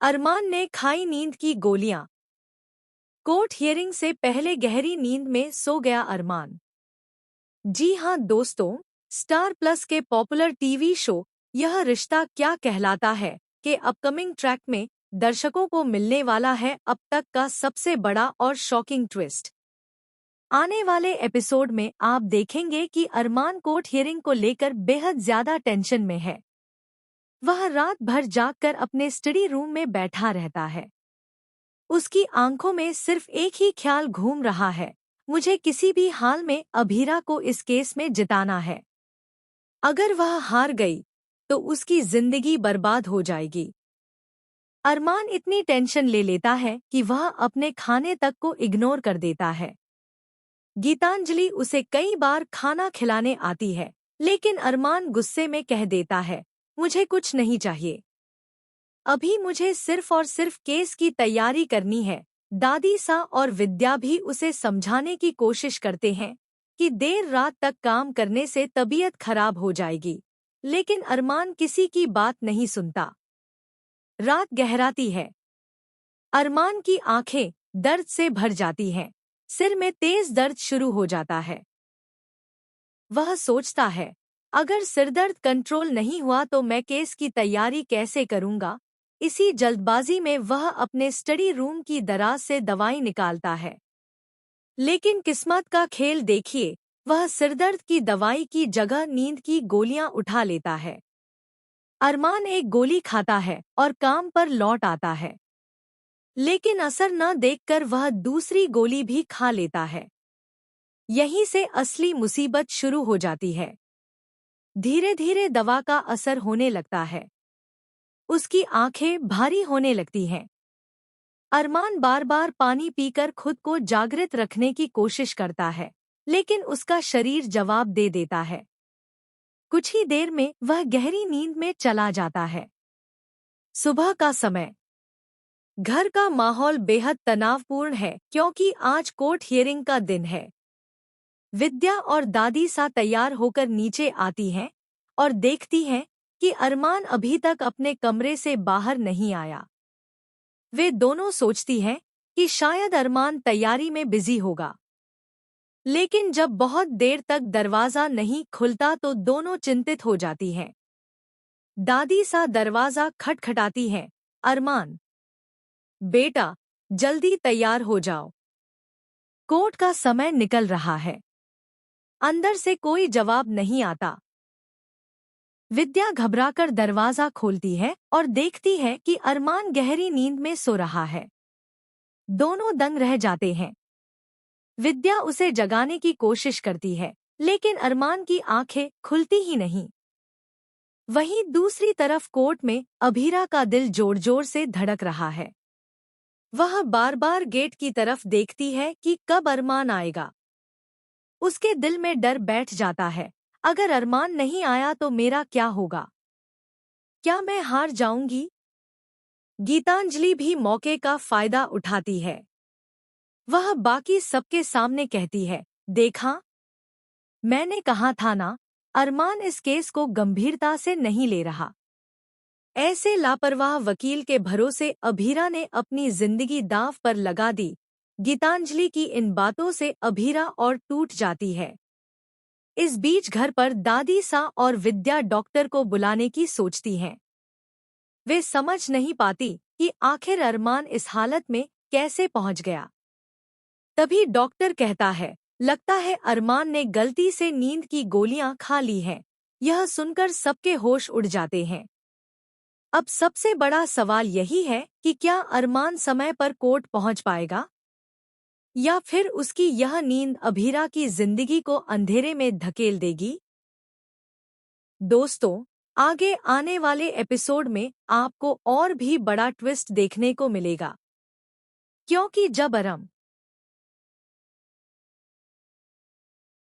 अरमान ने खाई नींद की गोलियां। कोर्ट हियरिंग से पहले गहरी नींद में सो गया अरमान। जी हां दोस्तों, स्टार प्लस के पॉपुलर टीवी शो यह रिश्ता क्या कहलाता है के अपकमिंग ट्रैक में दर्शकों को मिलने वाला है अब तक का सबसे बड़ा और शॉकिंग ट्विस्ट। आने वाले एपिसोड में आप देखेंगे कि अरमान कोर्ट हियरिंग को लेकर बेहद ज्यादा टेंशन में है। वह रात भर जागकर अपने स्टडी रूम में बैठा रहता है। उसकी आंखों में सिर्फ एक ही ख्याल घूम रहा है, मुझे किसी भी हाल में अभीरा को इस केस में जिताना है। अगर वह हार गई तो उसकी जिंदगी बर्बाद हो जाएगी। अरमान इतनी टेंशन ले लेता है कि वह अपने खाने तक को इग्नोर कर देता है। गीतांजलि उसे कई बार खाना खिलाने आती है, लेकिन अरमान गुस्से में कह देता है, मुझे कुछ नहीं चाहिए। अभी मुझे सिर्फ और सिर्फ केस की तैयारी करनी है। दादी सा और विद्या भी उसे समझाने की कोशिश करते हैं कि देर रात तक काम करने से तबीयत खराब हो जाएगी, लेकिन अरमान किसी की बात नहीं सुनता। रात गहराती है। अरमान की आंखें दर्द से भर जाती हैं, सिर में तेज दर्द शुरू हो जाता है। वह सोचता है, अगर सिरदर्द कंट्रोल नहीं हुआ तो मैं केस की तैयारी कैसे करूंगा। इसी जल्दबाजी में वह अपने स्टडी रूम की दराज से दवाई निकालता है। लेकिन किस्मत का खेल देखिए, वह सिरदर्द की दवाई की जगह नींद की गोलियां उठा लेता है। अरमान एक गोली खाता है और काम पर लौट आता है, लेकिन असर न देखकर वह दूसरी गोली भी खा लेता है। यहीं से असली मुसीबत शुरू हो जाती है। धीरे धीरे दवा का असर होने लगता है। उसकी आंखें भारी होने लगती हैं। अरमान बार बार पानी पीकर खुद को जागृत रखने की कोशिश करता है, लेकिन उसका शरीर जवाब दे देता है। कुछ ही देर में वह गहरी नींद में चला जाता है। सुबह का समय। घर का माहौल बेहद तनावपूर्ण है क्योंकि आज कोर्ट हियरिंग का दिन है। विद्या और दादी सा तैयार होकर नीचे आती हैं और देखती हैं कि अरमान अभी तक अपने कमरे से बाहर नहीं आया। वे दोनों सोचती हैं कि शायद अरमान तैयारी में बिजी होगा, लेकिन जब बहुत देर तक दरवाजा नहीं खुलता तो दोनों चिंतित हो जाती हैं। दादी सा दरवाजा खटखटाती हैं, अरमान बेटा, जल्दी तैयार हो जाओ, कोर्ट का समय निकल रहा है। अंदर से कोई जवाब नहीं आता। विद्या घबराकर दरवाजा खोलती है और देखती है कि अरमान गहरी नींद में सो रहा है। दोनों दंग रह जाते हैं। विद्या उसे जगाने की कोशिश करती है, लेकिन अरमान की आंखें खुलती ही नहीं। वहीं दूसरी तरफ कोर्ट में अभीरा का दिल जोर जोर से धड़क रहा है। वह बार बार गेट की तरफ देखती है कि कब अरमान आएगा। उसके दिल में डर बैठ जाता है, अगर अरमान नहीं आया तो मेरा क्या होगा? क्या मैं हार जाऊंगी? गीतांजलि भी मौके का फायदा उठाती है। वह बाकी सबके सामने कहती है, देखा, मैंने कहा था ना, अरमान इस केस को गंभीरता से नहीं ले रहा। ऐसे लापरवाह वकील के भरोसे अभीरा ने अपनी जिंदगी दांव पर लगा दी। गीतांजलि की इन बातों से अभीरा और टूट जाती है। इस बीच घर पर दादी सा और विद्या डॉक्टर को बुलाने की सोचती हैं। वे समझ नहीं पाती कि आखिर अरमान इस हालत में कैसे पहुंच गया। तभी डॉक्टर कहता है, लगता है अरमान ने गलती से नींद की गोलियां खा ली हैं। यह सुनकर सबके होश उड़ जाते हैं। अब सबसे बड़ा सवाल यही है कि क्या अरमान समय पर कोर्ट पहुंच पाएगा, या फिर उसकी यह नींद अभीरा की जिंदगी को अंधेरे में धकेल देगी। दोस्तों, आगे आने वाले एपिसोड में आपको और भी बड़ा ट्विस्ट देखने को मिलेगा, क्योंकि जब